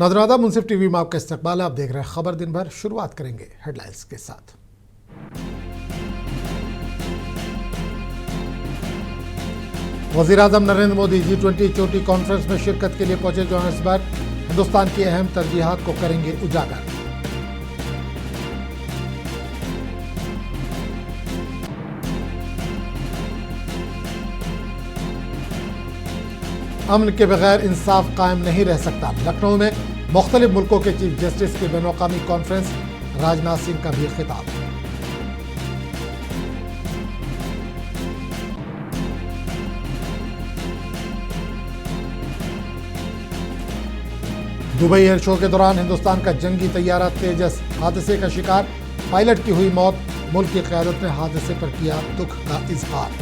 नाज़रीन मुंसिफ टीवी में आपका इस्तकबाल है। आप देख रहे हैं खबर दिन भर। शुरुआत करेंगे हेडलाइंस के साथ। वज़ीर-ए-आज़म नरेंद्र मोदी G20 चोटी कॉन्फ्रेंस में शिरकत के लिए पहुंचे जोहान्सबर्ग। हिंदुस्तान की अहम तरजीहात को करेंगे उजागर। अमन के बगैर इंसाफ कायम नहीं रह सकता। लखनऊ में मुख्तलिफ मुल्कों के चीफ जस्टिस की बैनुल-अक़वामी कॉन्फ्रेंस। राजनाथ सिंह का भी खिताब। दुबई एयर शो के दौरान हिंदुस्तान का जंगी तैयारा तेजस हादसे का शिकार। पायलट की हुई मौत। मुल्क की क़यादत ने हादसे पर किया दुख का इजहार।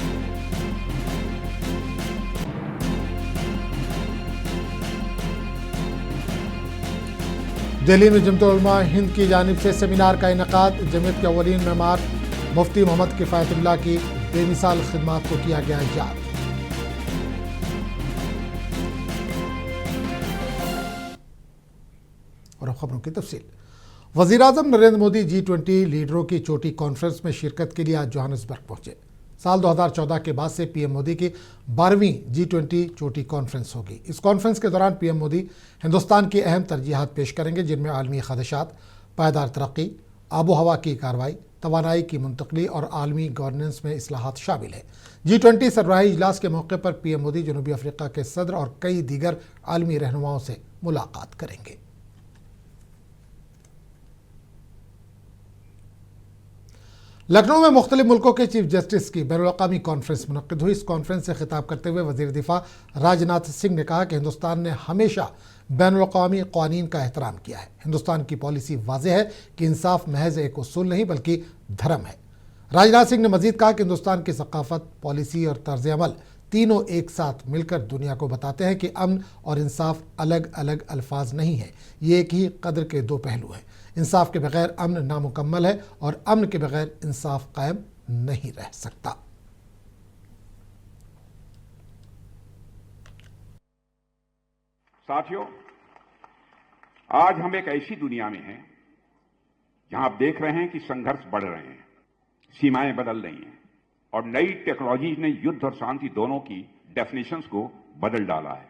दिल्ली में जमीयत उलमा हिंद की जानिब से सेमिनार का इनेकाद। जमीयत के अव्वलीन मेमार मुफ्ती मोहम्मद किफ़ायतुल्लाह की बेमिसाल खिदमात को किया गया याद। और अब खबरों की तफसील। वज़ीर-ए-आज़म नरेंद्र मोदी G20 लीडरों की चोटी कॉन्फ्रेंस में शिरकत के लिए आज जोहान्सबर्ग पहुंचे। साल 2014 के बाद से पीएम मोदी की 12वीं G20 चोटी कॉन्फ्रेंस होगी। इस कॉन्फ्रेंस के दौरान पीएम मोदी हिंदुस्तान की अहम तरजीहात पेश करेंगे, जिनमें आलमी खदशात, पायदार तरक्की, आबो हवा की कार्रवाई, तवानाई की मुंतकली और आलमी गवर्नेंस में इस्लाहात शामिल है। G20 सरबराही इजलास के मौके पर पीएम मोदी जनूबी अफ्रीका के सदर और कई दीगर आलमी रहनुमाओं से मुलाकात करेंगे। लखनऊ में मुख्तलिफ मुल्कों के चीफ जस्टिस की बैनुल-अक़वामी कॉन्फ्रेंस मुनक़्क़िद हुई। इस कॉन्फ्रेंस से खिताब करते हुए वज़ीर दिफ़ा राजनाथ सिंह ने कहा कि हिंदुस्तान ने हमेशा बैनुल-अक़वामी क़वानीन का एहतराम किया है। हिंदुस्तान की पॉलिसी वाज़ेह है कि इंसाफ महज एक उसूल नहीं बल्कि धर्म है। राजनाथ सिंह ने मज़ीद कहा कि हिंदुस्तान की सक़ाफ़त, पॉलिसी और तर्ज़ अमल तीनों एक साथ मिलकर दुनिया को बताते हैं कि अमन और इंसाफ अलग अलग अल्फाज नहीं है, ये एक ही कदर के दो पहलू हैं। इंसाफ के बगैर अमन नामुकम्मल है और अमन के बगैर इंसाफ कायम नहीं रह सकता। साथियों, आज हम एक ऐसी दुनिया में हैं जहां आप देख रहे हैं कि संघर्ष बढ़ रहे हैं, सीमाएं बदल रही हैं और नई टेक्नोलॉजी ने युद्ध और शांति दोनों की डेफिनेशंस को बदल डाला है।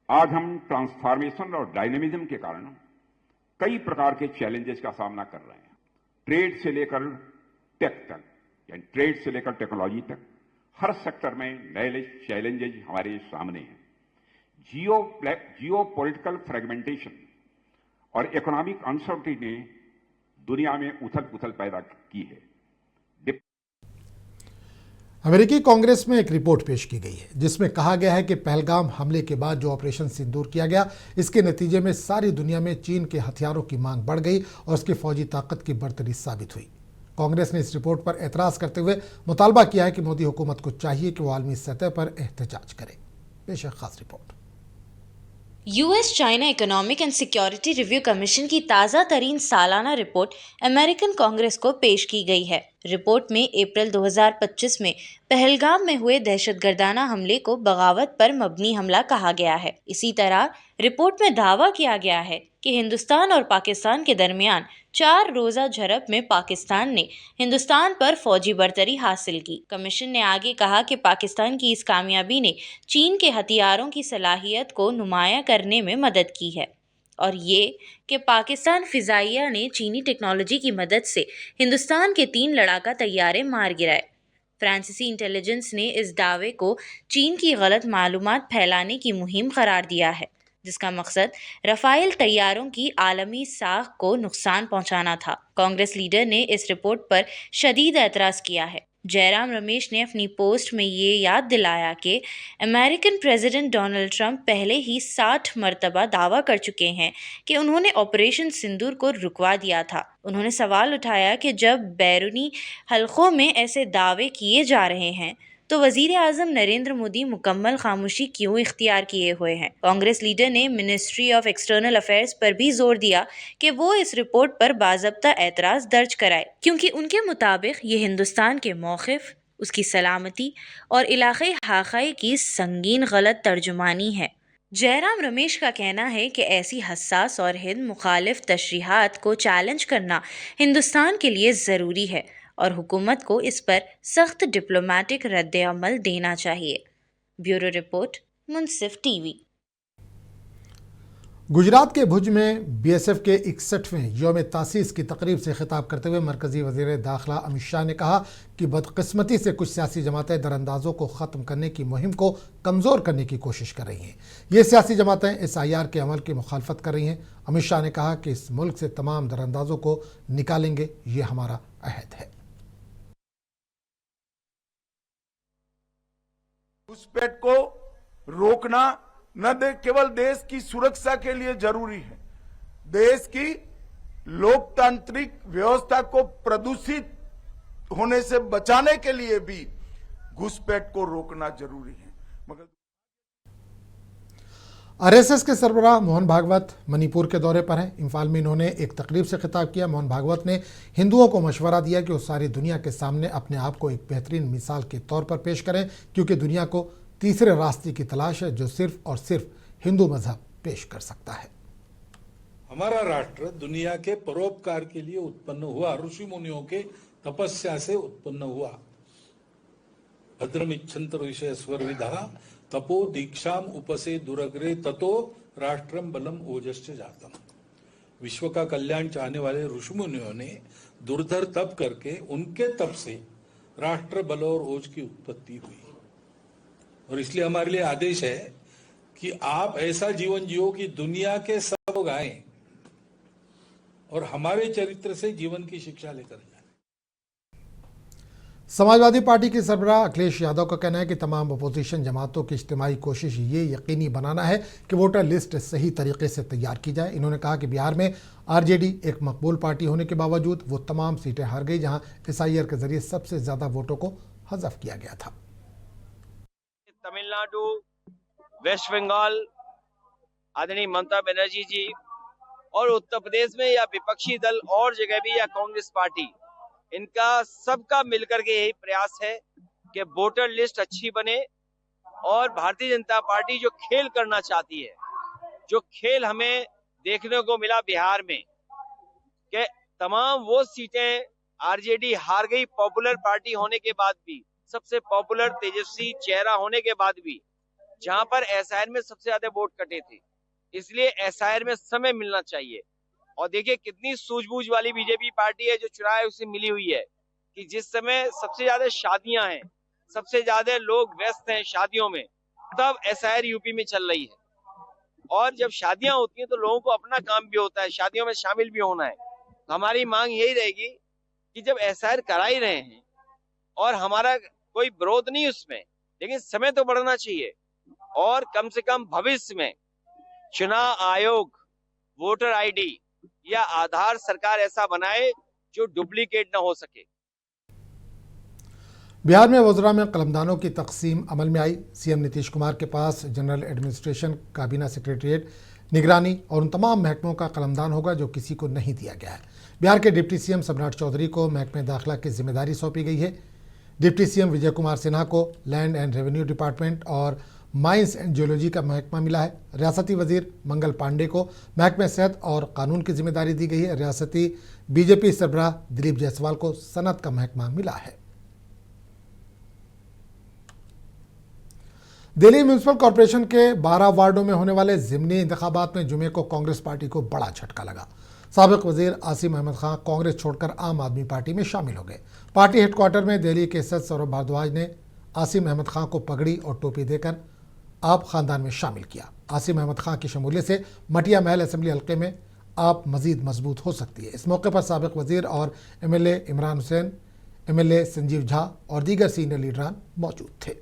आज हम ट्रांसफॉर्मेशन और डायनेमिज्म के कारण कई प्रकार के चैलेंजेस का सामना कर रहे हैं। ट्रेड से लेकर टेक तक, यानी ट्रेड से लेकर टेक्नोलॉजी तक, हर सेक्टर में नए नए चैलेंजेस हमारे सामने हैं। जियो पॉलिटिकल फ्रेगमेंटेशन और इकोनॉमिक अनसर्टेनिटी ने दुनिया में उथल पुथल पैदा की है। अमेरिकी कांग्रेस में एक रिपोर्ट पेश की गई है, जिसमें कहा गया है कि पहलगाम हमले के बाद जो ऑपरेशन सिंदूर किया गया, इसके नतीजे में सारी दुनिया में चीन के हथियारों की मांग बढ़ गई और उसकी फौजी ताकत की बढ़तरी साबित हुई। कांग्रेस ने इस रिपोर्ट पर एतराज़ करते हुए मुतालबा किया है कि मोदी हुकूमत को चाहिए कि वो आलमी सतह पर एहतजाज करे। पेश है खास report. US China economic and security review commission की ताज़ा तरीन सालाना रिपोर्ट अमेरिकन कांग्रेस को पेश की गई है। रिपोर्ट में अप्रैल 2025 में पहलगाम में हुए दहशतगर्दाना हमले को बगावत पर मबनी हमला कहा गया है। इसी तरह रिपोर्ट में दावा किया गया है कि हिंदुस्तान और पाकिस्तान के दरमियान 4 रोज़ा झड़प में पाकिस्तान ने हिंदुस्तान पर फौजी बढ़तरी हासिल की। कमीशन ने आगे कहा कि पाकिस्तान की इस कामयाबी ने चीन के हथियारों की सलाहियत को नुमाया करने में मदद की है और ये कि पाकिस्तान फ़िज़ाइया ने चीनी टेक्नोलॉजी की मदद से हिंदुस्तान के 3 लड़ाका तैयारे मार गिराए। फ्रांसीसी इंटेलिजेंस ने इस दावे को चीन की गलत मालूमात फैलाने की मुहिम करार दिया है, जिसका मकसद रफ़ाइल तैयारों की आलमी साख को नुकसान पहुंचाना था। कांग्रेस लीडर ने इस रिपोर्ट पर शदीद एतराज़ किया है। जयराम रमेश ने अपनी पोस्ट में ये याद दिलाया कि अमेरिकन प्रेसिडेंट डोनाल्ड ट्रंप पहले ही 60 मरतबा दावा कर चुके हैं कि उन्होंने ऑपरेशन सिंदूर को रुकवा दिया था। उन्होंने सवाल उठाया कि जब बैरूनी हलकों में ऐसे दावे किए जा रहे हैं तो वज़ीर-ए-आज़म नरेंद्र मोदी मुकम्मल खामोशी क्यों इख्तियार किए हुए हैं। कांग्रेस लीडर ने मिनिस्ट्री ऑफ एक्सटर्नल अफेयर्स पर भी जोर दिया कि वो इस रिपोर्ट पर बाज़ाब्ता एतराज़ दर्ज कराए, क्योंकि उनके मुताबिक ये हिंदुस्तान के मौक़िफ़, उसकी सलामती और इलाक़ाई हाक़ाइक़ की संगीन गलत तर्जुमानी है। जयराम रमेश का कहना है कि ऐसी हसास और हिंद मुखालिफ तशरीहात को चैलेंज करना हिंदुस्तान के लिए ज़रूरी है और हुकूमत को इस पर सख्त डिप्लोमेटिक रद्द-ए-अमल देना चाहिए। ब्यूरो रिपोर्ट, मुंसिफ टीवी। गुजरात के भुज में बीएसएफ के 61वें यौम तासीस की तकरीब से खिताब करते हुए मरकजी वज़ीर दाखिला अमित शाह ने कहा कि बदकिस्मती से कुछ सियासी जमातें दरअंदाजों को ख़त्म करने की मुहिम को कमज़ोर करने की कोशिश कर रही हैं। ये सियासी जमातें SIR के अमल की मुखालफत कर रही हैं। अमित शाह ने कहा कि इस मुल्क से तमाम दरअंदाजों को निकालेंगे, ये हमारा अहद है। घुसपैठ को रोकना न केवल देश की सुरक्षा के लिए जरूरी है, देश की लोकतांत्रिक व्यवस्था को प्रदूषित होने से बचाने के लिए भी घुसपैठ को रोकना जरूरी है। मगर RSS के सरबराह मोहन भागवत मणिपुर के दौरे पर हैं। इम्फाल में इन्होंने एक तकरीब से खिताब किया। मोहन भागवत ने हिंदुओं को मशवरा दिया कि वो सारी दुनिया के सामने अपने आप को एक बेहतरीन मिसाल के तौर पर पेश करें, क्योंकि दुनिया को तीसरे रास्ते की तलाश है जो सिर्फ और सिर्फ हिंदू मजहब पेश कर सकता है। हमारा राष्ट्र दुनिया के परोपकार के लिए उत्पन्न हुआ, ऋषि मुनियों के तपस्या से उत्पन्न हुआ। भद्रमिच्छन्त ऋषयस्वर विधा तपो दीक्षाम उपसे दुरग्रे ततो राष्ट्रम बलम ओजश्च जातम। विश्व का कल्याण चाहने वाले ऋषि मुनियों ने दुर्धर तप करके उनके तप से राष्ट्र बल और ओज की उत्पत्ति हुई, और इसलिए हमारे लिए आदेश है कि आप ऐसा जीवन जियो कि दुनिया के सब लोग आए और हमारे चरित्र से जीवन की शिक्षा लेकर जाए। समाजवादी पार्टी के सरबराह अखिलेश यादव का कहना है कि तमाम अपोजिशन जमातों की इज्तिमाई कोशिश ये यकीनी बनाना है कि वोटर लिस्ट सही तरीके से तैयार की जाए। इन्होंने कहा कि बिहार में RJD एक मकबूल पार्टी होने के बावजूद वो तमाम सीटें हार गई जहां SIR के जरिए सबसे ज्यादा वोटों को हज़फ किया गया था। तमिलनाडु, वेस्ट बंगाल, आदरणीय ममता बनर्जी जी, और उत्तर प्रदेश में या विपक्षी दल और जगह भी या कांग्रेस पार्टी, इनका सबका मिलकर के यही प्रयास है कि वोटर लिस्ट अच्छी बने और भारतीय जनता पार्टी जो खेल करना चाहती है, जो खेल हमें देखने को मिला बिहार में कि तमाम वो सीटें RJD हार गई, पॉपुलर पार्टी होने के बाद भी, सबसे पॉपुलर तेजस्वी चेहरा होने के बाद भी, जहां पर SIR में सबसे ज्यादा वोट कटे थे। इसलिए SIR में समय मिलना चाहिए। और देखिए कितनी सूझबूझ वाली बीजेपी पार्टी है जो चुनाव उसे मिली हुई है कि जिस समय सबसे ज्यादा शादियां हैं, सबसे ज्यादा लोग व्यस्त हैं शादियों में, तब SIR यूपी में चल रही है। और जब शादियां होती हैं तो लोगों को अपना काम भी होता है, शादियों में शामिल भी होना है। हमारी मांग यही रहेगी कि जब SIR करा ही रहे हैं और हमारा कोई विरोध नहीं उसमें, लेकिन समय तो बढ़ना चाहिए और कम से कम भविष्य में चुनाव आयोग वोटर ID या आधार सरकार ऐसा बनाए जो डुप्लीकेट न हो सके। बिहार में वज़रा में कलमदानों की तकसीम अमल में आई। CM नीतीश कुमार के पास जनरल एडमिनिस्ट्रेशन, काबीना सेक्रेटरीट, निगरानी और उन तमाम महकमों का कलमदान होगा जो किसी को नहीं दिया गया है। बिहार के डिप्टी CM सम्राट चौधरी को महकमे दाखिला की जिम्मेदारी सौंपी गई है। डिप्टी CM विजय कुमार सिन्हा को लैंड एंड रेवेन्यू डिपार्टमेंट और माइंस एंड जियोलॉजी का महकमा मिला है। रियासती वजीर मंगल पांडे को महकमे सेहत और कानून की जिम्मेदारी दी गई है। रियासती बीजेपी सरबराह दिलीप जायसवाल को सनत का महकमा मिला है। दिल्ली म्यूनिसिपल कॉरपोरेशन के 12 वार्डों में होने वाले ज़िमनी इंतखाबात में जुमे को कांग्रेस पार्टी को बड़ा झटका लगा। साबिक वजीर आसिम अहमद खां कांग्रेस छोड़कर आम आदमी पार्टी में शामिल हो गए। पार्टी हेडक्वार्टर में दिल्ली के सदस्य सौरभ भारद्वाज ने आसिम अहमद खां को पगड़ी और टोपी देकर आप खानदान में शामिल किया। आसिम अहमद खां की शमूलियत से मटिया महल असेंबली हल्के में आप मजीद मजबूत हो सकती है। इस मौके पर साबिक वजीर और MLA इमरान हुसैन, MLA संजीव झा और दीगर सीनियर लीडरान मौजूद थे।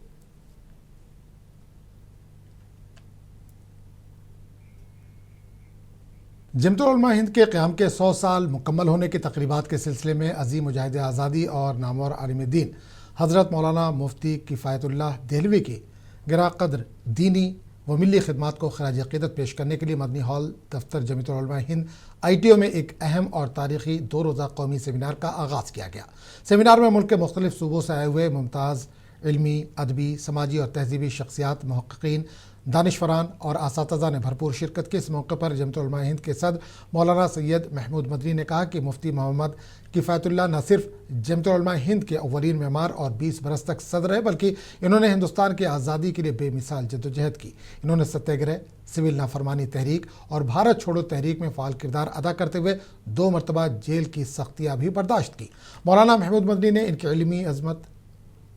जमतुल उलमा हिंद के क़याम के 100 साल मुकम्मल होने की तकरीबात के सिलसिले में अजीम मुजाहिद आज़ादी और नामवर आलिम दीन हज़रत मौलाना मुफ्ती किफ़ायतुल्लाह देहलवी की गिरा कद्र दीनी व मिली खिदमात को खराज अक़ीदत पेश करने के लिए मदनी हॉल दफ्तर जमतुल उलमा हिंद ITO में एक अहम और तारीख़ी 2 रोज़ा कौमी सेमिनार का आगाज़ किया गया। सेमिनार में मुल्क के मुख्तलिफ सूबों से आए हुए मुमताज़ इल्मी, अदबी, समाजी और तहजीबी शख्सियात, मुहक्किकीन, दानिशवरान और असातिज़ा ने भरपूर शिरकत की। इस मौके पर जमत उलमा हिंद के सदर मौलाना सैयद महमूद मदनी ने कहा कि मुफ्ती मोहम्मद किफ़ायतुल्लाह न सिर्फ जमत उलमा हिंद के अव्वलीन मेमार और 20 बरस तक सदर है, बल्कि इन्होंने हिंदुस्तान की आज़ादी के लिए बेमिसाल जद्दोजहद की। इन्होंने सत्याग्रह, सिविल नाफरमानी तहरीक और भारत छोड़ो तहरीक में फ़ाल किरदार अदा करते हुए 2 मरतबा जेल की सख्तियाँ भी बर्दाश्त की। मौलाना महमूद मदनी ने इनकी इल्मी अज़मत,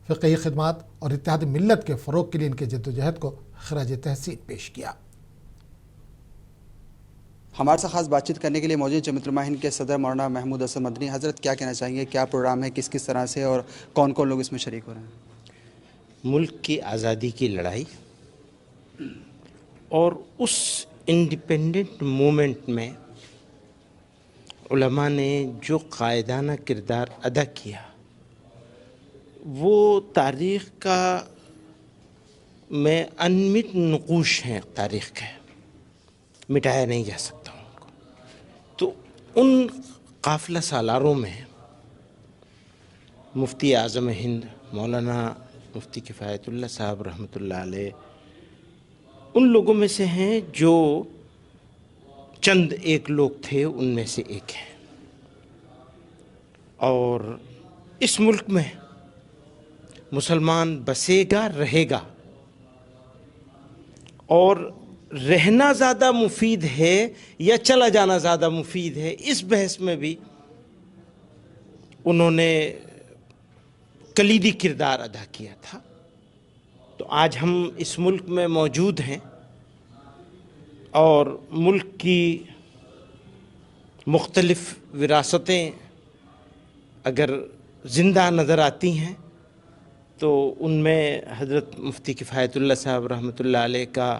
फ़िक़ही खिदमात और इत्तेहाद मिल्लत के फ़रोग़ के लिए इनके जद्दोजहद को खराज तहसीन पेश किया। हमारे साथ खास बातचीत करने के लिए मौजूद जमत उलमा हिंद के सदर मौलाना महमूद हसन मदनी। हज़रत, क्या कहना चाहेंगे, क्या प्रोग्राम है, किस किस तरह से और कौन कौन लोग इसमें शरीक हो रहे हैं? मुल्क की आज़ादी की लड़ाई और उस इंडिपेंडेंट मूवमेंट में उलमा ने जो कायदाना किरदार अदा किया, वो तारीख़ का में अनमिट नक़ूश हैं, तारीख़ के मिटाया नहीं जा सकता उनको। तो उन काफ़िला सालारों में मुफ्ती आज़म हिंद मौलाना मुफ्ती किफ़ायतुल्लाह साहब रहमतुल्लाह अलैह उन लोगों में से हैं जो चंद एक लोग थे, उनमें से एक हैं। और इस मुल्क में मुसलमान बसेगा, रहेगा, और रहना ज़्यादा मुफीद है या चला जाना ज़्यादा मुफीद है, इस बहस में भी उन्होंने कलीदी किरदार अदा किया था। तो आज हम इस मुल्क में मौजूद हैं और मुल्क की मुख्तलिफ़ विरासतें अगर ज़िंदा नज़र आती हैं तो उनमें हज़रत मुफ्ती किफ़ायतुल्लाह साहब रहमतुल्लाह अलैह का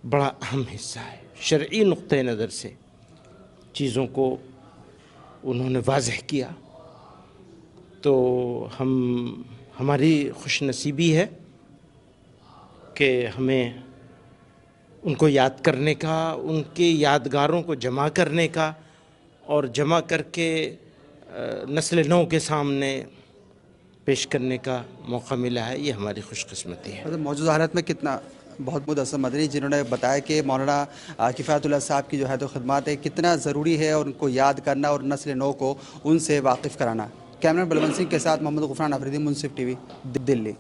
बड़ा अहम हिस्सा है। शरई नुक्ते नज़र से चीज़ों को उन्होंने वाज़ह किया। तो हमारी खुशनसीबी है कि हमें उनको याद करने का, उनके यादगारों को जमा करने का और जमा करके नस्ल नौ के सामने पेश करने का मौका मिला है। ये हमारी खुशकिस्मती है। मौजूदा हालत में कितना बहुत हसन मदनी जिन्होंने बताया कि मौलाना किफ़ायतुल्लाह साहब की जो है तो खिदमात है, कितना ज़रूरी है और उनको याद करना और नस्ल नौ को उनसे वाकिफ़ कराना। कैमरा बलवंत सिंह के साथ मोहम्मद गुफरान अफरीदी, मुंसिफ टीवी, दिल्ली।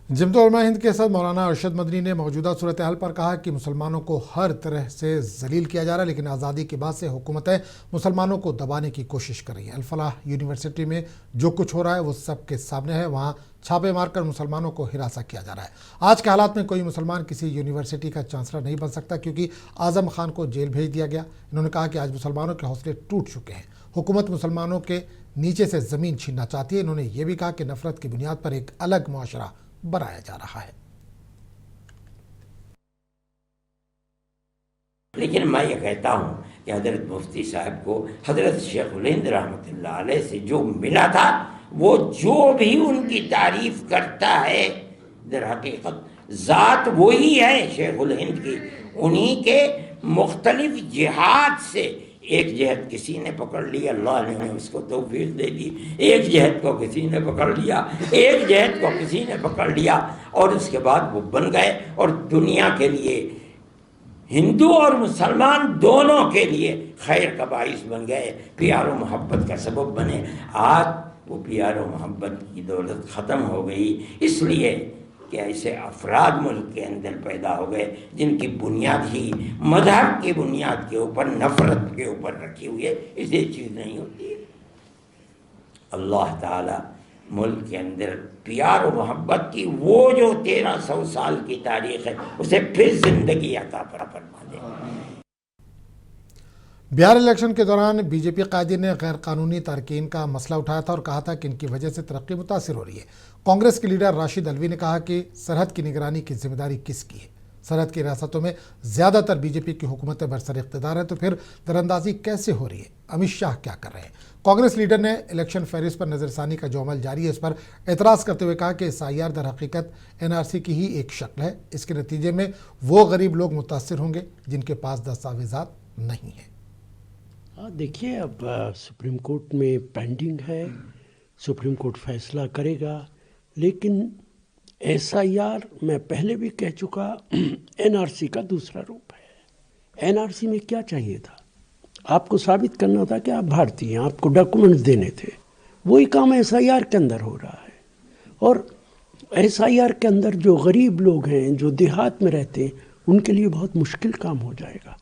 जमत उलमा हिंद के साथ मौलाना अरशद मदनी ने मौजूदा सूरत हाल पर कहा कि मुसलमानों को हर तरह से जलील किया जा रहा है, लेकिन आज़ादी के बाद से हुकूमतें मुसलमानों को दबाने की कोशिश कर रही हैं। अल-फलाह यूनिवर्सिटी में जो कुछ हो रहा है वो सबके सामने है। वहाँ छापे मारकर मुसलमानों को हिरासा किया जा रहा है। आज के हालात में कोई मुसलमान किसी यूनिवर्सिटी का चांसलर नहीं बन सकता, क्योंकि आज़म खान को जेल भेज दिया गया। इन्होंने कहा कि आज मुसलमानों के हौसले टूट चुके हैं। हुकूमत मुसलमानों के नीचे से ज़मीन छीनना चाहती है। इन्होंने ये भी कहा कि नफरत की बुनियाद पर एक अलग मुआशरा बनाया जा रहा है। लेकिन मैं ये कहता हूँ कि हज़रत मुफ्ती साहब को हज़रत शेखुल हिंद रहमतुल्लाह अलैह से जो मिला था, वो जो भी उनकी तारीफ करता है, दर हकीकत ज़ात वही है शेखुल हिंद की। उन्हीं के मुख्तलिफ जिहाद से एक जहद किसी ने पकड़ लिया, अल्लाह ने उसको तौफीक दे दी, एक जहद को किसी ने पकड़ लिया, एक जहद को किसी ने पकड़ लिया, और उसके बाद वो बन गए और दुनिया के लिए, हिंदू और मुसलमान दोनों के लिए खैर का बाइस बन गए, प्यार और मोहब्बत का सबब बने। आज वो प्यार और मोहब्बत की दौलत ख़त्म हो गई, इसलिए कि ऐसे अफराद मुल्क के अंदर पैदा हो गए जिनकी बुनियाद ही मज़हब की बुनियाद के ऊपर, नफरत के ऊपर रखी हुई है। इसलिए चीज़ नहीं होती है। अल्लाह ताला मुल्क के अंदर प्यार और मोहब्बत की वो जो 1300 साल की तारीख़ है, उसे फिर ज़िंदगी अता फरमा दे। बिहार इलेक्शन के दौरान बीजेपी कायदीन ने गैर कानूनी तारकीन का मसला उठाया था और कहा था कि इनकी वजह से तरक्की मुतासिर हो रही है। कांग्रेस के लीडर राशिद अलवी ने कहा कि सरहद की निगरानी की जिम्मेदारी किसकी है? सरहद की रियासतों में ज़्यादातर बीजेपी की हुकूमतें बरसर इक़्तिदार है, तो फिर दरअंदाजी कैसे हो रही है? अमित शाह क्या कर रहे हैं? कांग्रेस लीडर ने इलेक्शन फहरिस्त पर नज़रसानी का जो अमल जारी है, इस पर एतराज़ करते हुए कहा कि SIR दर हकीकत NRC की ही एक शक्ल है। इसके नतीजे में वो गरीब लोग मुतासिर होंगे जिनके पास दस्तावेज़ात नहीं हैं। देखिए, अब सुप्रीम कोर्ट में पेंडिंग है, सुप्रीम कोर्ट फैसला करेगा, लेकिन SIR मैं पहले भी कह चुका, NRC का दूसरा रूप है। NRC में क्या चाहिए था? आपको साबित करना था कि आप भारतीय हैं, आपको डॉक्यूमेंट्स देने थे। वही काम SIR के अंदर हो रहा है। और SIR के अंदर जो गरीब लोग हैं, जो देहात में रहते हैं, उनके लिए बहुत मुश्किल काम हो जाएगा।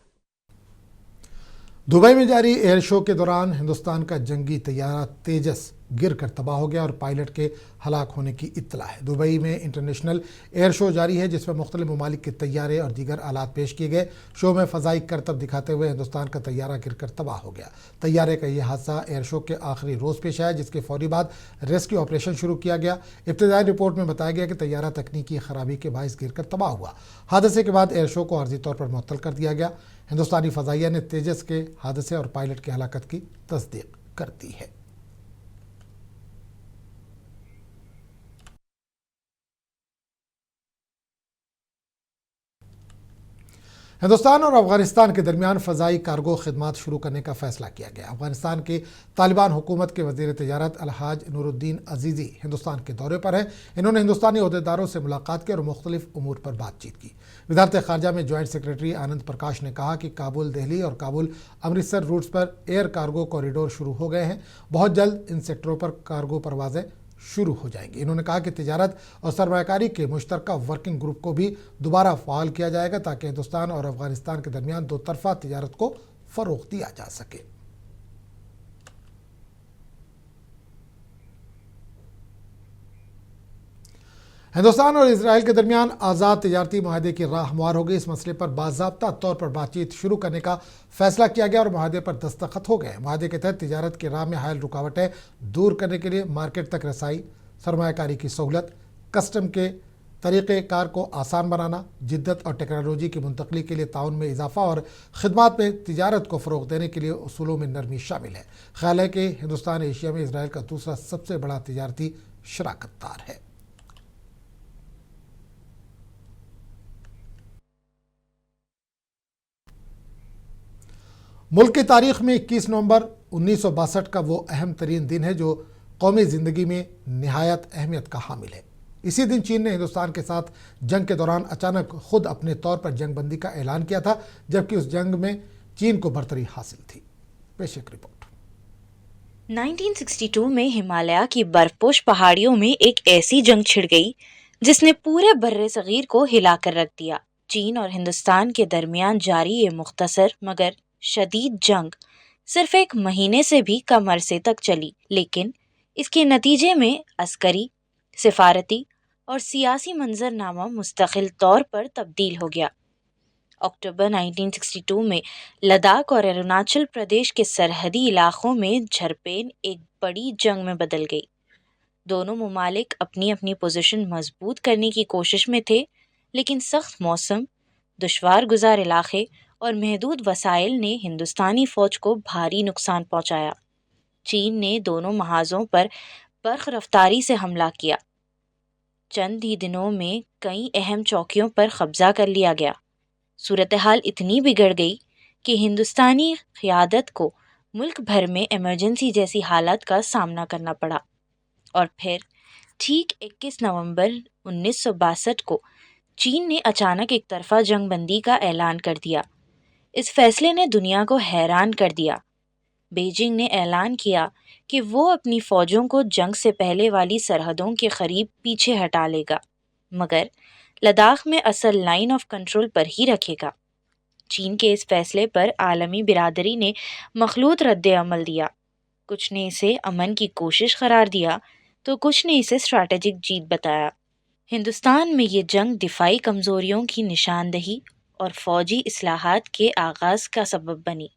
दुबई में जारी एयर शो के दौरान हिंदुस्तान का जंगी तैयारा तेजस गिर कर तबाह हो गया और पायलट के हलाक होने की इत्तला है। दुबई में इंटरनेशनल एयर शो जारी है, जिसमें मुख्तलिफ ममालिक के तैयारे और दीगर आलात पेश किए गए। शो में फ़ज़ाई करतब दिखाते हुए हिंदुस्तान का तैयारा गिर कर तबाह हो गया। तैयारे का यह हादसा एयर शो के आखिरी रोज़ पेश आया, जिसके फौरी बाद रेस्क्यू ऑपरेशन शुरू किया गया। इब्तदाई रिपोर्ट में बताया गया कि तैयारा तकनीकी खराबी के बायस गिर कर तबाह हुआ। हादसे के बाद एयर शो को आर्जी तौर पर मुअत्तल कर दिया गया। हिंदुस्तानी फ़ज़ाइया ने तेजस के हादसे और पायलट की हलाकत की तस्दीक कर दी है। हिंदुस्तान और अफगानिस्तान के दरमियान फ़ज़ाई कार्गो खिदमात शुरू करने का फैसला किया गया। अफगानिस्तान के तालिबान हुकूमत के वज़ीर तिजारत अलहाज नूरुद्दीन अजीज़ी हिंदुस्तान के दौरे पर हैं। इन्होंने हिंदुस्तानी अहदेदारों से मुलाकात की और मुख्तलिफ उमूर पर बातचीत की। वज़ारत ख़ारजा में जॉइंट सेक्रेटरी आनंद प्रकाश ने कहा कि काबुल दिल्ली और काबुल अमृतसर रूट्स पर एयर कार्गो कॉरिडोर शुरू हो गए हैं। बहुत जल्द इन सेक्टरों पर कार्गो परवाज़ें शुरू हो जाएंगी। इन्होंने कहा कि तिजारत और सरमायाकारी के मुश्तरका वर्किंग ग्रुप को भी दोबारा फ़ाल किया जाएगा, ताकि हिंदुस्तान और अफगानिस्तान के दरमियान दो तरफ़ा तिजारत को फ़रोग़ दिया जा सके। हिंदुस्तान और इजराइल के दरमियान आज़ाद तिजारती मुआहदे की राह हमवार हो गई। इस मसले पर बाज़ाब्ता तौर पर बातचीत शुरू करने का फैसला किया गया और मुआहदे पर दस्तखत हो गए। मुआहदे के तहत तिजारत की राह में हायल रुकावटें दूर करने के लिए मार्केट तक रसाई, सरमायाकारी की सहूलत, कस्टम के तरीक़ेकार को आसान बनाना, जिद्दत और टेक्नोलॉजी की मुंतकली के लिए ताउन में इजाफा और खिदमात में तिजारत को फ़रोग़ देने के लिए उसूलों में नरमी शामिल है। ख्याल है कि हिंदुस्तान एशिया में इजराइल का दूसरा सबसे बड़ा तिजारती शराकतदार है। मुल्क की तारीख में 21 नवंबर 1962 का वो अहम तरीन दिन है जो कौमी ज़िंदगी में निहायत अहमियत का हामिल है। इसी दिन चीन ने हिंदुस्तान के साथ जंग के दौरान अचानक खुद अपने तौर पर जंग बंदी का ऐलान किया था, जबकि उस जंग में चीन को बरतरी हासिल थी। पेश एक रिपोर्ट। 1962 में हिमालय की बर्फपोश पहाड़ियों में एक ऐसी जंग छिड़ गई जिसने पूरे बर्रे सगीर को हिलाकर रख दिया। चीन और हिंदुस्तान के दरमियान जारी ये मुख्तसर मगर शदीद जंग सिर्फ एक महीने से भी कम अरसे तक चली, लेकिन इसके नतीजे में अस्करी, सिफारती और सियासी मंजरनामा मुस्तकिल तौर पर तब्दील हो गया। अक्टूबर 1962 में लद्दाख और अरुणाचल प्रदेश के सरहदी इलाकों में झड़पें एक बड़ी जंग में बदल गई। दोनों ममालिक अपनी अपनी पोजीशन मजबूत करने की कोशिश में थे, लेकिन सख्त मौसम, दुश्वार गुजार इलाके और महदूद वसाइल ने हिंदुस्तानी फ़ौज को भारी नुकसान पहुंचाया। चीन ने दोनों महाजों पर बर्ख रफ्तारी से हमला किया। चंद ही दिनों में कई अहम चौकियों पर कब्जा कर लिया गया। सूरत हाल इतनी बिगड़ गई कि हिंदुस्तानी क़यादत को मुल्क भर में इमरजेंसी जैसी हालत का सामना करना पड़ा। और फिर ठीक 21 नवंबर 1962 को चीन ने अचानक एक तरफा जंग बंदी का ऐलान कर दिया। इस फैसले ने दुनिया को हैरान कर दिया। बीजिंग ने ऐलान किया कि वो अपनी फ़ौजों को जंग से पहले वाली सरहदों के करीब पीछे हटा लेगा, मगर लद्दाख में असल लाइन ऑफ कंट्रोल पर ही रखेगा। चीन के इस फैसले पर आलमी बिरादरी ने मखलूत रद्द अमल दिया। कुछ ने इसे अमन की कोशिश करार दिया तो कुछ ने इसे स्ट्रैटेजिक जीत बताया। हिंदुस्तान में ये जंग दिफाई कमज़ोरियों की निशानदही और फ़ौजी इस्लाहात के आगाज़ का सबब बनी।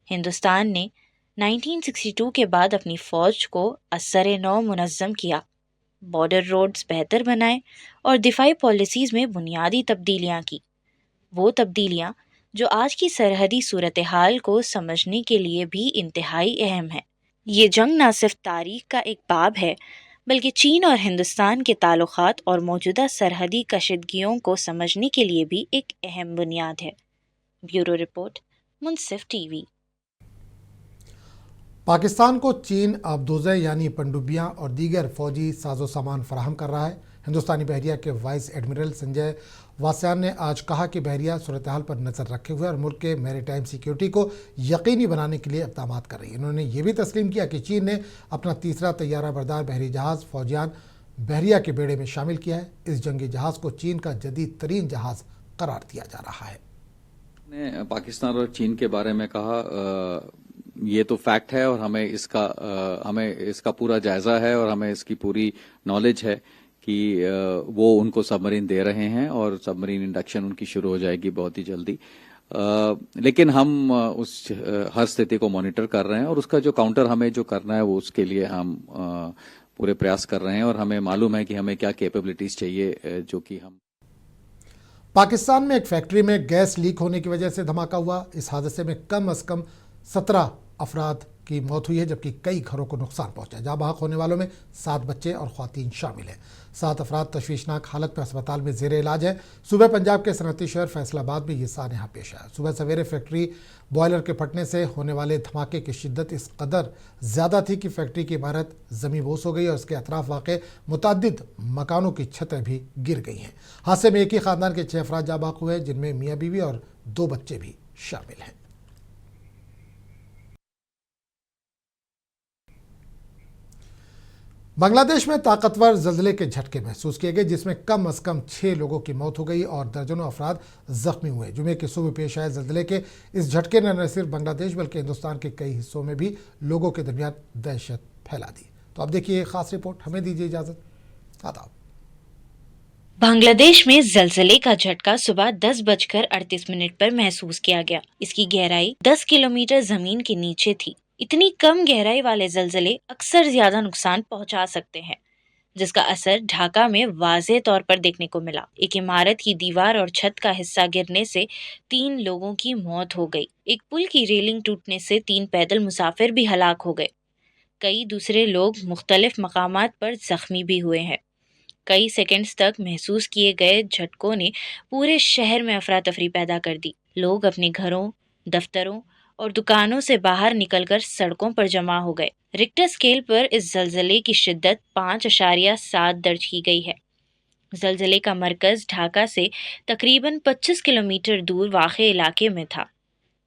हिंदुस्तान ने 1962 के बाद अपनी फ़ौज को असर नौ मुनज़्ज़म किया, बॉर्डर रोड्स बेहतर बनाए और दिफाई पॉलिसीज़ में बुनियादी तब्दीलियाँ की। वो तब्दीलियाँ जो आज की सरहदी सूरत हाल को समझने के लिए भी इंतहाई अहम है। ये जंग न सिर्फ तारीख़ का एक बाब है, बल्कि चीन और हिंदुस्तान के ताल्लुक़ात और मौजूदा सरहदी कशीदगियों को समझने के लिए भी एक अहम बुनियाद है। ब्यूरो रिपोर्ट, मुनसिफ टीवी। पाकिस्तान को चीन आबदोज़े यानी पनडुब्बियाँ और दीगर फ़ौजी साजो सामान फराहम कर रहा है। हिंदुस्तानी बहरिया के वाइस एडमिरल संजय वासयान ने आज कहा कि बहरिया सूरत-ए-हाल पर नज़र रखे हुए और मुल्क के मैरीटाइम सिक्योरिटी को यकीनी बनाने के लिए इक़दाम कर रही है। उन्होंने ये भी तस्लीम किया कि चीन ने अपना तीसरा तैयारा बरदार बहरी जहाज़ फौजियान बहरिया के बेड़े में शामिल किया है। इस जंगी जहाज़ को चीन का जदीद तरीन जहाज़ करार दिया जा रहा है। ने पाकिस्तान और चीन के बारे में कहा, ये तो फैक्ट है और हमें इसका पूरा जायजा है और हमें इसकी पूरी नॉलेज है कि वो उनको सबमरीन दे रहे हैं और सबमरीन इंडक्शन उनकी शुरू हो जाएगी बहुत ही जल्दी। लेकिन हम उस हर स्थिति को मॉनिटर कर रहे हैं और उसका जो काउंटर हमें जो करना है वो उसके लिए हम पूरे प्रयास कर रहे हैं और हमें मालूम है कि हमें क्या कैपेबिलिटीज चाहिए जो कि हम। पाकिस्तान में एक फैक्ट्री में गैस लीक होने की वजह से धमाका हुआ। इस हादसे में कम से कम 17 अफराद की मौत हुई है जबकि कई घरों को नुकसान पहुंचा। जहां बहक होने वालों में 7 बच्चे और ख्वातीन शामिल हैं। 7 अफराद तशवीशनाक हालत में अस्पताल में जेर इलाज है। सुबह पंजाब के सनअती शहर फैसलाबाद में ये सानहा पेश आया। सुबह सवेरे फैक्ट्री बॉयलर के फटने से होने वाले धमाके की शिद्दत इस कदर ज़्यादा थी कि फैक्ट्री की इमारत ज़मींबोस हो गई और उसके अतराफ वाक़े मुतअद्दिद मकानों की छतें भी गिर गई हैं। हादसे में एक ही ख़ानदान के 6 अफराद जाँ बहक हुए जिनमें मियाँ बीवी और 2 बच्चे भी शामिल हैं। बांग्लादेश में ताकतवर ज़लज़ले के झटके महसूस किए गए जिसमें कम से कम 6 लोगों की मौत हो गई और दर्जनों अफराद जख्मी हुए। जुमे के सुबह पेश आए ज़लज़ले के इस झटके ने न सिर्फ बांग्लादेश बल्कि हिंदुस्तान के कई हिस्सों में भी लोगों के दरमियान दहशत फैला दी। तो अब देखिए एक खास रिपोर्ट। हमें दीजिए इजाज़त। आदाब। बांग्लादेश में ज़लज़ले का झटका सुबह 10:38 पर महसूस किया गया। इसकी गहराई 10 किलोमीटर जमीन के नीचे थी। इतनी कम गहराई वाले ज़लज़ले अक्सर ज्यादा नुकसान पहुंचा सकते हैं, जिसका असर ढाका में वाज़ेह तौर पर देखने को मिला। एक इमारत की दीवार और छत का हिस्सा गिरने से 3 लोगों की मौत हो गई। एक पुल की रेलिंग टूटने से 3 पैदल मुसाफिर भी हलाक हो गए। कई दूसरे लोग मुख्तलिफ मकामात पर जख्मी भी हुए हैं। कई सेकंड्स तक महसूस किए गए झटकों ने पूरे शहर में अफरा तफरी पैदा कर दी। लोग अपने घरों, दफ्तरों और दुकानों से बाहर निकलकर सड़कों पर जमा हो गए। रिक्टर स्केल पर इस ज़लज़ले की शिद्दत 5.7 दर्ज की गई है। ज़लज़ले का मरकज़ ढाका से तकरीबन 25 किलोमीटर दूर वाक़े इलाके में था।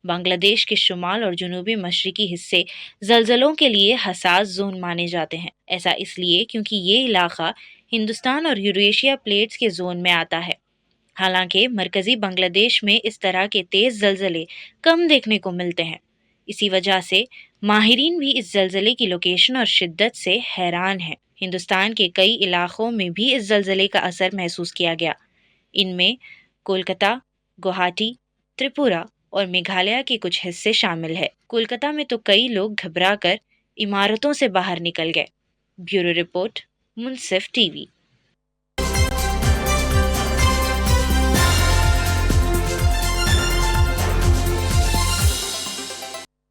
बांग्लादेश के शुमाल और जनूबी मशरिकी हिस्से ज़लज़लों के लिए हसास जोन माने जाते हैं। ऐसा इसलिए क्योंकि ये इलाका हिंदुस्तान और यूरेशिया प्लेट्स के जोन में आता है। हालांकि मरकजी बांग्लादेश में इस तरह के तेज ज़लज़ले कम देखने को मिलते हैं। इसी वजह से माहिरीन भी इस ज़लज़ले की लोकेशन और शिद्दत से हैरान हैं। हिंदुस्तान के कई इलाकों में भी इस ज़लज़ले का असर महसूस किया गया। इनमें कोलकाता, गुवाहाटी, त्रिपुरा और मेघालय के कुछ हिस्से शामिल है। कोलकाता में तो कई लोग घबराकर इमारतों से बाहर निकल गए। ब्यूरो रिपोर्ट, मुनसिफ टीवी।